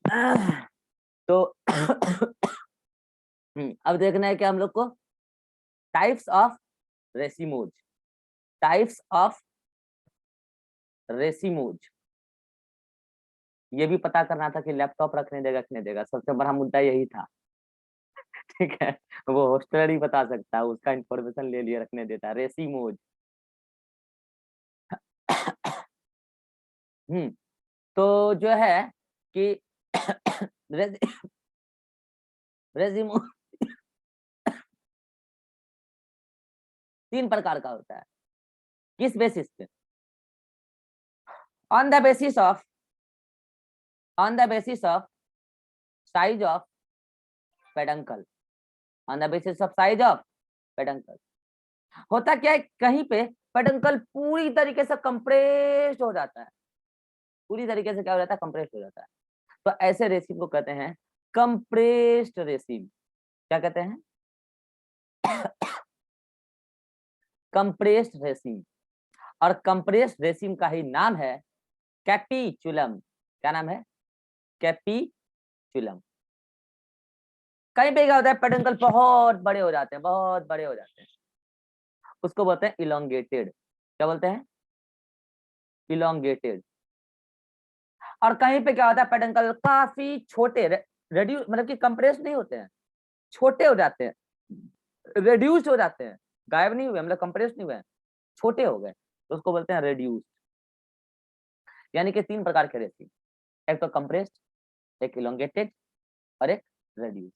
तो अब देखना है कि हम लोग को types of racemose, types of racemose, ये भी पता करना था कि लैपटॉप रखने देगा कि नहीं देगा, सबसे बड़ा मुद्दा यही था। ठीक है, वो हॉस्टलर ही बता सकता है, उसका इंफॉर्मेशन ले लिए रखने देता है रेसिमोज। तो जो है कि रेजिमो 3 प्रकार का होता है। किस बेसिस पे? On the basis of, on the basis of size of peduncle, on the basis of size of peduncle. होता क्या है, कहीं पे पेडंकल पूरी तरीके से कंप्रेस्ड हो जाता है, पूरी तरीके से क्या हो जाता है, कंप्रेस्ड हो जाता है। तो ऐसे रेसिम को कहते हैं कंप्रेस्ड रेसिम। क्या कहते हैं? कंप्रेस्ड रेसिम। और कंप्रेस्ड रेसिम का ही नाम है कैपिचुलम। क्या नाम है? कैपिचुलम। कहीं पे क्या होता है, पेडंकल बहुत बड़े हो जाते हैं, बहुत बड़े हो जाते हैं, उसको बोलते हैं इलोंगेटेड। क्या बोलते हैं? इलोंगेटेड। और कहीं पे क्या होता है, पेडंकल काफी छोटे, रेड्यूस मतलब कि कंप्रेस नहीं होते हैं, छोटे हो जाते हैं, रेड्यूस्ड हो जाते हैं, गायब नहीं हुए, मतलब कंप्रेस नहीं हुए, छोटे हो गए, तो उसको बोलते हैं रेड्यूस्ड। यानी कि 3 प्रकार के रेसिम, एक तो कंप्रेस्ड, एक इलोंगेटेड और एक रेड्यूस्ड।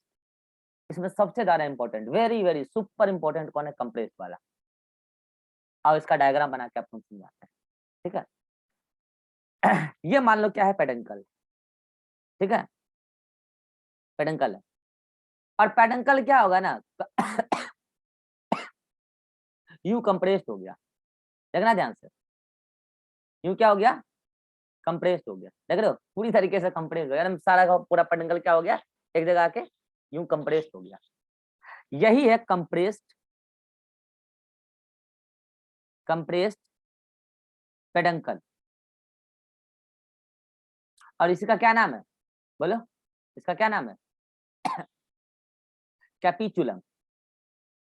इसमें सबसे ज्यादा important, very very super important कौन है? कंप्रेस्ड वाला। और इसका डायग्राम बना के आपको समझाते हैं। ठीक है, ये मान लो क्या है, पेडंकल। ठीक है, पेडंकल है, और पेडंकल क्या होगा ना, यू कंप्रेस्ड हो गया, देखना ध्यान से, यू क्या हो गया, कंप्रेस्ड हो गया, देख रहे हो, पूरी तरीके से कंप्रेस्ड हो गया, सारा का पूरा पेडंकल क्या हो गया, एक जगह आके यूं कंप्रेस्ड हो गया। यही है कंप्रेस्ड, कंप्रेस्ड पेडंकल। और इसी का क्या नाम है, बोलो, इसका क्या नाम है? कैपिचुलम।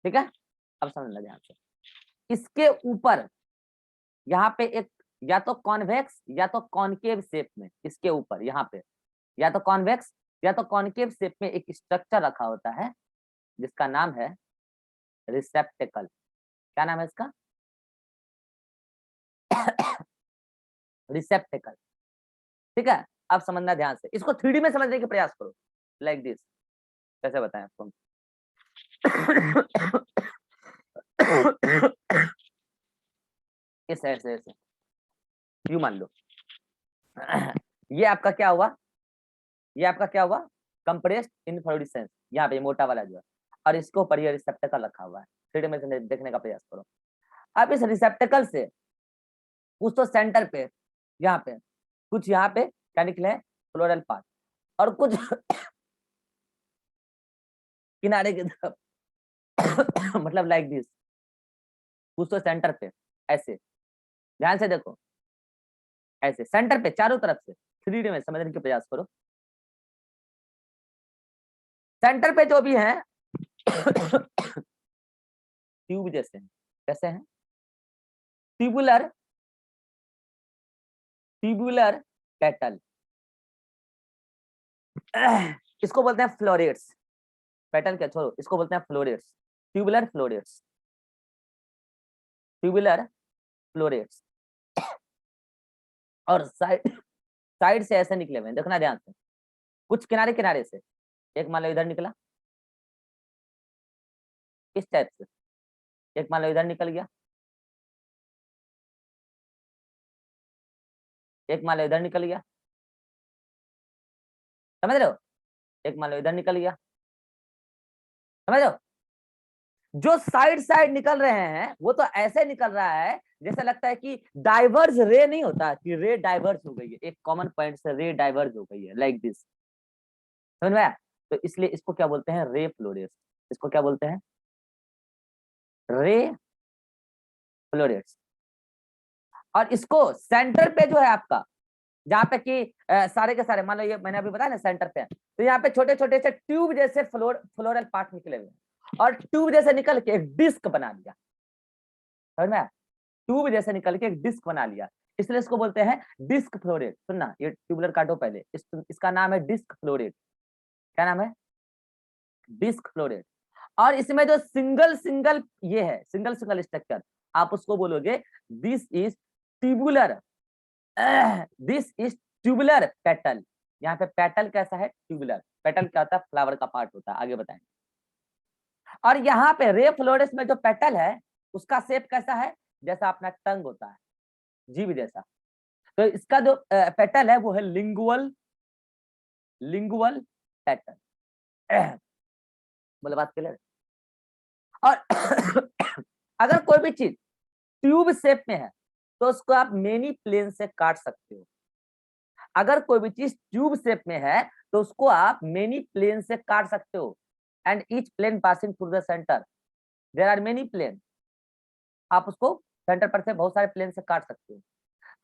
ठीक है, अब समझना ध्यान से, इसके ऊपर यहाँ पे एक, या तो कॉन्वेक्स या तो कॉनकेव शेप में, इसके ऊपर यहाँ पे या तो कॉन्वेक्स या तो कॉनकेव शेप में एक स्ट्रक्चर रखा होता है, जिसका नाम है रिसेप्टेकल। क्या नाम है इसका? रिसेप्टेकल। ठीक है, अब समझना ध्यान से, इसको 3D में समझने का प्रयास करो, लाइक दिस। कैसे बताएं आपको? इस ऐसे ऐसे यू मान लो, ये आपका क्या हुआ, ये आपका क्या हुआ, कंप्रेस्ड इनफ्लोरेसेंस, यहाँ पे मोटा वाला जो है, और इसके ऊपर ये रिसेप्टेकल रखा हुआ है। 3D में देखने का प्रयास करो। अब इस रिसेप्टेकल से कुछ तो सेंटर पे, यहाँ पे कुछ, यहाँ पे क्या निकले, फ्लोरल पार्ट, और कुछ किनारे की तरफ, मतलब लाइक दिस, कुछ तो सेंटर पे ऐसे, ध्यान से देखो, ऐसे सेंटर पे चारों तरफ से, 3D में समझने का प्रयास करो। सेंटर पे जो भी है ट्यूब जैसे हैं, कैसे हैं, ट्यूबुलर, ट्यूबुलर पेटल, इसको बोलते हैं फ्लोरेट्स। पेटल क्या छोड़ो, इसको बोलते हैं florets, tubular florets, tubular florets. और साइड, साइड से ऐसे निकले हुए, देखना ध्यान से, कुछ किनारे किनारे से, एक मान लो इधर निकला इस टाइप से, एक मान लो इधर निकल गया, एक मान लो इधर निकल गया, समझ रहे हो, एक मान लो इधर निकल गया, समझ रहे हो, जो साइड साइड निकल रहे हैं वो तो ऐसे निकल रहा है जैसे लगता है कि डाइवर्स रे नहीं होता, कि रे डाइवर्स हो गई है, एक कॉमन पॉइंट से रे डाइवर्स हो गई है, लाइक दिस, समझ में आया? तो इसलिए इसको क्या बोलते हैं, रे फ्लोरेट्स। इसको क्या बोलते हैं, रे फ्लोरेट्स। और इसको सेंटर पे जो है आपका, जहाँ पे कि सारे के सारे, मान लो ये मैंने अभी बताया ना सेंटर पे, तो यहाँ पे छोटे छोटे से ट्यूब जैसे फ्लोरल पार्ट निकले हुए और ट्यूब जैसे निकल के एक डिस्क बना लिया, समझ में? ट्यूब जैसे निकल के एक डिस्क बना लिया, इसलिए इसको बोलते हैं डिस्क फ्लोरेट। सुनना, ये ट्यूबुलर काटो पहले, इसका नाम है डिस्क फ्लोरेट। क्या नाम है? Disc floret. और इसमें जो सिंगल सिंगल ये है, सिंगल सिंगल स्ट्रक्चर, आप उसको बोलोगे this is tubular, this is tubular petal. यहाँ पे पेटल कैसा है? ट्यूबुलर। पेटल क्या होता है? फ्लावर का पार्ट होता है, आगे बताएंगे। और यहाँ पे रे फ्लोरेस में जो पेटल है उसका शेप कैसा है? जैसा अपना टंग होता है, जीभ जैसा। तो इसका जो पेटल है वो है लिंगुअल, लिंगुअल पेटल। बोले बात क्लियर? और अगर कोई भी चीज ट्यूब शेप में है तो उसको आप मेनी प्लेन से काट सकते हो। अगर कोई भी चीज ट्यूब शेप में है तो उसको आप मेनी प्लेन से काट सकते हो। And each plane passing through the centre, there are many plane. आप उसको सेंटर पर से बहुत सारे प्लेन से काट सकते हो।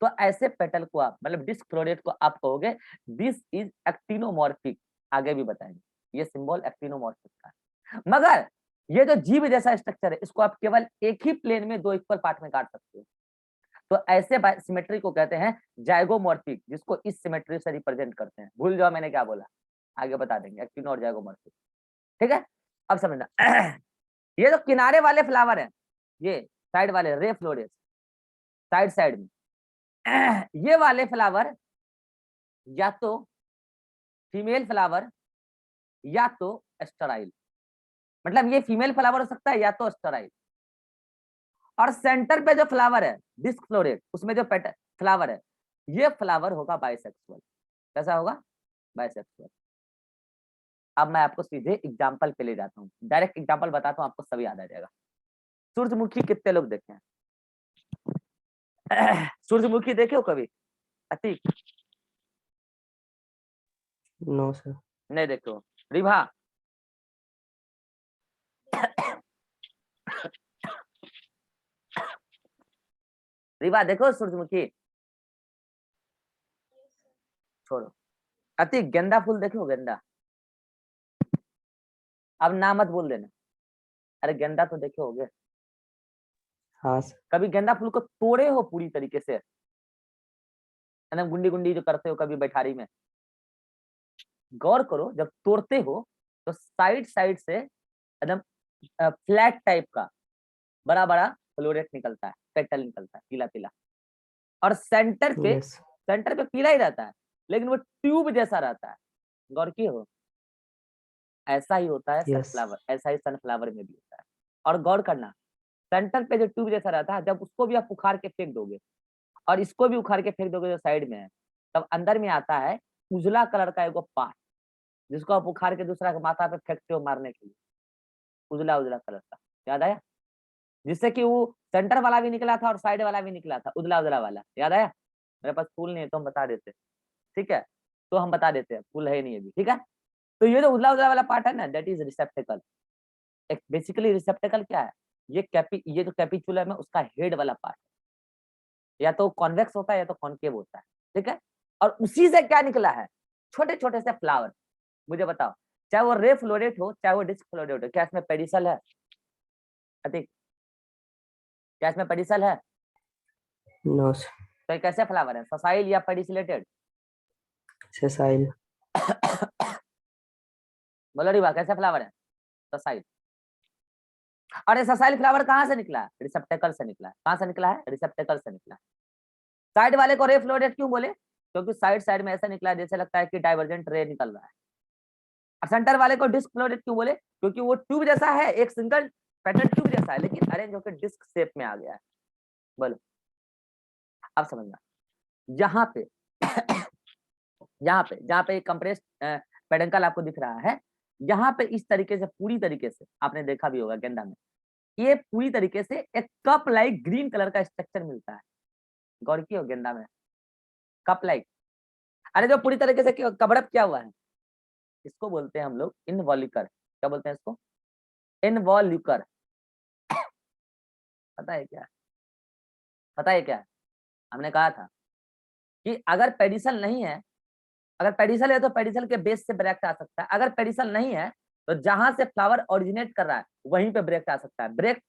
तो ऐसे पेटल को आप, मतलब डिस्क फ्लोरेट को आप कहोगे दिस इज एक्टिनोमॉर्फिक। आगे भी बताएंगे, ये सिंबल एक्टिनोमॉर्फिक का है। मगर ये जो जीभ जैसा स्ट्रक्चर है इसको आप केवल एक ही प्लेन में दो इक्वल पार्ट में काट सकते हो। तो ऐसे सिमेट्री को कहते हैं जाइगोमॉर्फिक, जिसको इस सिमेट्री से रिप्रेजेंट करते हैं। भूल जाओ मैंने क्या बोला, आगे बता देंगे एक्टिनो और जाइगोमॉर्फिक। ठीक है, अब समझना। ये जो किनारे वाले फ्लावर है, ये साइड वाले रे फ्लोरेस, साइड साइड में ये वाले फ्लावर या तो फीमेल फ्लावर या तो स्टेराइल, मतलब ये फीमेल फ्लावर हो सकता है या तो स्टेराइल। और सेंटर पे जो फ्लावर है डिस्क फ्लोरेट, उसमें जो पेट फ्लावर है, ये फ्लावर होगा बाइसेक्सुअल। कैसा होगा? बाइसेक्सुअल। अब मैं आपको सीधे एग्जांपल पे ले जाता हूँ, डायरेक्ट एग्जांपल बताता हूँ, आपको सब याद आ जाएगा। सूरजमुखी कितने लोग देखे हैं? सूरजमुखी देखे हो कभी? अतीक? No sir. नहीं देखे हो? रिभा? रिभा देखो सूरजमुखी? छोड़ो। अतीक गेंदा फूल देखे हो? गेंदा? अब ना मत बोल देना, अरे गेंदा तो देखे होगे। हाँ सर। कभी गेंदा फूल को तोड़े हो पूरी तरीके से? एकदम गुंडी गुंडी जो करते हो कभी बैठारी में? गौर करो, जब तोड़ते हो तो साइड साइड से एकदम फ्लैट टाइप का बड़ा बड़ा फ्लोरेट निकलता है, पेटल निकलता है पीला पीला। और यस। सेंटर पे पीला ही रहता है, लेकिन वो ट्यूब जैसा रहता है। गौर किए हो? ऐसा ही होता है यस। सनफ्लावर, ऐसा ही सनफ्लावर में भी होता है। और गौर करना, सेंटर पे जो ट्यूब जैसा रहता है, जब उसको भी आप उखाड़ के फेंक दोगे और इसको भी उखाड़ के फेंक दोगे जो साइड में है, तब अंदर में आता है उजला कलर का एगो पार्ट, जिसको आप उखाड़ के दूसरा के माथा पे फेंकते हो मारने के लिए। उजला उजला कलर का, याद आया? जिससे कि वो सेंटर वाला भी निकला था और साइड वाला भी निकला था, उजला उजला वाला, याद आया? मेरे पास फूल नहीं है तो हम बता देते, ठीक है? तो हम बता देते हैं, फूल है नहीं अभी, ठीक है? तो ये जो उजला उजला वाला पार्ट है ना, दैट इज रिसेप्टेकल। एक बेसिकली रिसेप्टेकल क्या है? ये जो कैपिचुलम है उसका हेड वाला पार्ट, या तो कॉन्वेक्स होता है या तो कॉनकेव होता है, ठीक है? और उसी से क्या निकला है? छोटे छोटे से फ्लावर। मुझे बताओ, चाहे वो रे फ्लोरेट हो चाहे वो डिस्क फ्लोरेट हो, क्या इसमें पेडिसल है? अतिक, क्या इसमें पेडिसल है? No sir. तो ये कैसे फ्लावर है, ससाइल या पेडिसिलेटेड? सेसाइल। बोलो रिवा, कैसे फ्लावर है? ससाइल। और ये ससाइल फ्लावर कहाँ से निकला है? रिसेप्टेकल से निकला है। कहाँ से निकला है? रिसेप्टेकल से निकला है। साइड वाले को रे फ्लोरेट क्यों बोले? क्योंकि साइड साइड में ऐसा निकला है जैसे लगता है कि डाइवर्जेंट रे निकल रहा है। और सेंटर वाले को डिस्क फ्लोरेट क्यों बोले? क्योंकि वो ट्यूब जैसा है, एक सिंगल पैटर्न ट्यूब जैसा है, लेकिन अरेंज होकर डिस्क शेप में आ गया है। बोलो, अब समझना। यहाँ पे जहाँ पे कंप्रेस पेडंकल आपको दिख रहा है, यहाँ पे इस तरीके से पूरी तरीके से आपने देखा भी होगा गेंदा में, ये पूरी तरीके से एक कप लाइक ग्रीन कलर का स्ट्रक्चर मिलता है। गौर की हो? गेंदा में कप लाइक, अरे जो पूरी तरीके से कवरअप किया हुआ है, इसको बोलते हैं हम लोग इनवॉल्यूकर। क्या बोलते हैं इसको? इनवॉल्यूकर। पता है क्या? पता है क्या? हमने कहा था कि अगर पेडिसल नहीं है, अगर पेडिसल है तो पेडिसल के बेस से ब्रेक आ सकता है, अगर पेडिसल नहीं है तो जहां से फ्लावर ओरिजिनेट कर रहा है वहीं पे ब्रेक आ सकता है। ब्रेक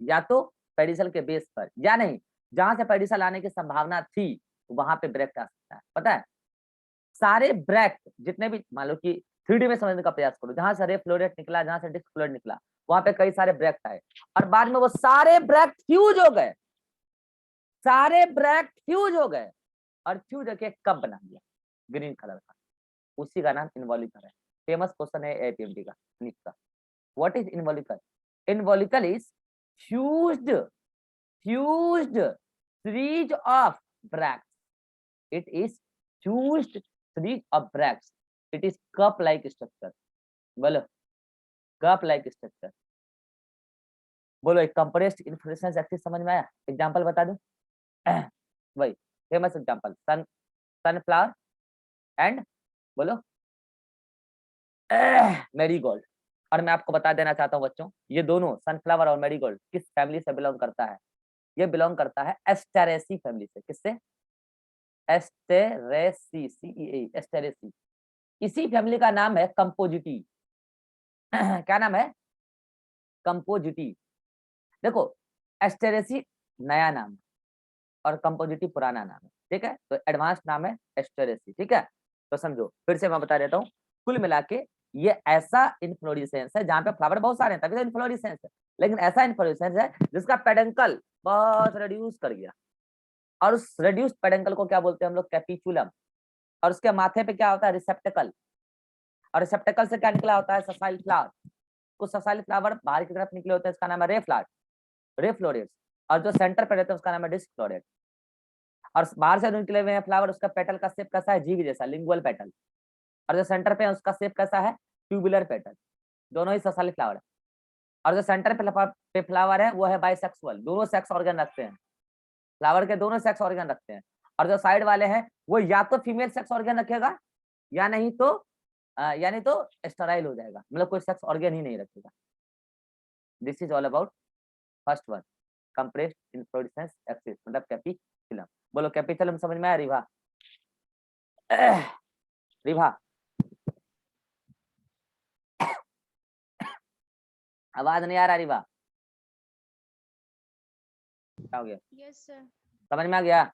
या तो पेडिसल के बेस पर या नहीं, जहां से पेडिसल आने की संभावना थी वहां पे ब्रेक आ सकता है। पता है सारे ब्रेक जितने भी, मान लो कि 3D में समझने का प्रयास करो, जहां से रे फ्लोरेट निकला, जहां से डिस्क फ्लोरेट निकला, वहां पे कई सारे ब्रेक आए और बाद में वो सारे ब्रेक फ्यूज हो गए, सारे ब्रेक फ्यूज हो गए और फ्यूज होके कब बना दिया ग्रीन कलर का, उसी का नाम इन्वॉल्यूकर है। फेमस क्वेश्चन है एपीएमटी का, नीट का। What is involucre? Involucre is fused series of bracts, it is fused series of bracts, it is cup like structure। बोलो cup like structure। बोलो एक कंप्रेस्ड इन्फ्लोरेसेंस एक्सिस समझ में आया? एग्जांपल बता दूं? वही फेमस एग्जांपल सनफ्लावर एंड बोलो मैरीगोल्ड। और मैं आपको बता देना चाहता हूँ बच्चों, ये दोनों सनफ्लावर और मैरीगोल्ड किस फैमिली से बिलोंग करता है? ये बिलोंग करता है एस्टेरेसी फैमिली से। किससे? Asteraceae, Asteraceae. इसी फैमिली का नाम है कंपोजिटी। क्या नाम है? कंपोजिटी। देखो एस्टेरेसी नया नाम है और कंपोजिटी पुराना नाम है, ठीक है? तो एडवांस नाम है एस्टेरेसी, ठीक है? तो समझो, फिर से मैं बता देता हूँ, कुल मिला के ये ऐसा इन्फ्लोरेसेंस है जहां पे फ्लावर बहुत सारे हैं, तभी तो इन्फ्लोरेसेंस है, लेकिन ऐसा इन्फ्लोरेसेंस है जिसका पेडंकल बहुत रिड्यूस कर गया और उस रिड्यूस पेडंकल को क्या बोलते हैं हम लोग? कैपिचुलम। और उसके माथे पे क्या होता है? रिसेप्टेकल। और रिसेप्टेकल से क्या निकला होता है? ससाइल फ्लावर। कुछ ससाइल फ्लावर बाहर की तरफ निकले होते हैं, इसका नाम है रे फ्लावर, रे फ्लोरेट्स। और जो सेंटर पे रहते हैं उसका नाम है डिस्क फ्लोरेट। और बाहर से निकले हुए हैं फ्लावर, उसका पेटल का शेप कैसा है? जीव जैसा, लिंगुअल पेटल। और जो सेंटर पे है उसका शेप कैसा है? Tubular petal. दोनों ही ससाइल फ्लावर है। और जो सेंटर पे फ्लावर है वो है बाइसेक्सुअल, दोनों सेक्स ऑर्गन रखते हैं, फ्लावर के दोनों सेक्स ऑर्गन रखते हैं। और जो साइड वाले हैं वो या तो फीमेल सेक्स ऑर्गन रखेगा या नहीं तो यानी तो स्टेराइल हो जाएगा, मतलब कोई सेक्स ऑर्गन ही नहीं रखेगा। This is all about first one, compressed inflorescence axis, मतलब कैपिचुलम। बोलो कैपिचुलम समझ में आया रिभा? रिभा आवाज नहीं आ रहा रिभा? क्या हो गया? Yes sir. समझ में आ गया?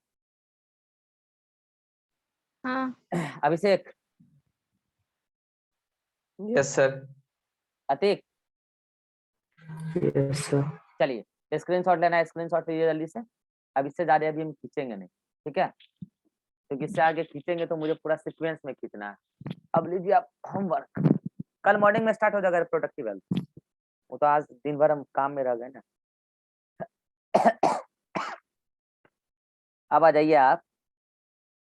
हाँ। Abhishek, yes sir. Atiq, yes sir. चलिए स्क्रीनशॉट लेना है, स्क्रीनशॉट लीजिए जल्दी से। अब इससे ज्यादा अभी हम खींचेंगे नहीं, ठीक है? क्योंकि इससे आगे खींचेंगे तो मुझे पूरा सीक्वेंस में खींचना है। अब लीजिए आप होमवर्क, कल मॉर्निंग में स्टार्ट हो जाएगा प्रोडक्टिव हेल्थ, वो तो आज दिन भर हम काम में रह गए ना। अब आ जाइए आप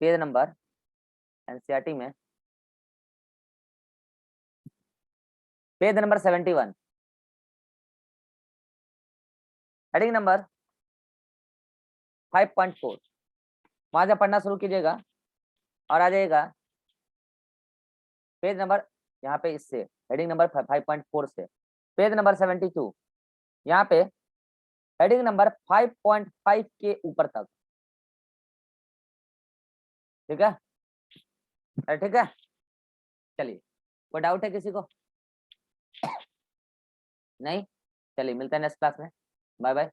पेज नंबर एनसीईआरटी में, पेज नंबर 71, हेडिंग नंबर 5.4। वहां से पढ़ना शुरू कीजिएगा और आ जाइएगा पेज नंबर, यहाँ पे इससे हेडिंग नंबर 5.4 से पेज नंबर 72, यहाँ पे हेडिंग नंबर 5.5 के ऊपर तक, ठीक है? ठीक है, चलिए कोई डाउट है किसी को? नहीं? चलिए मिलते हैं नेक्स्ट क्लास में, बाय बाय।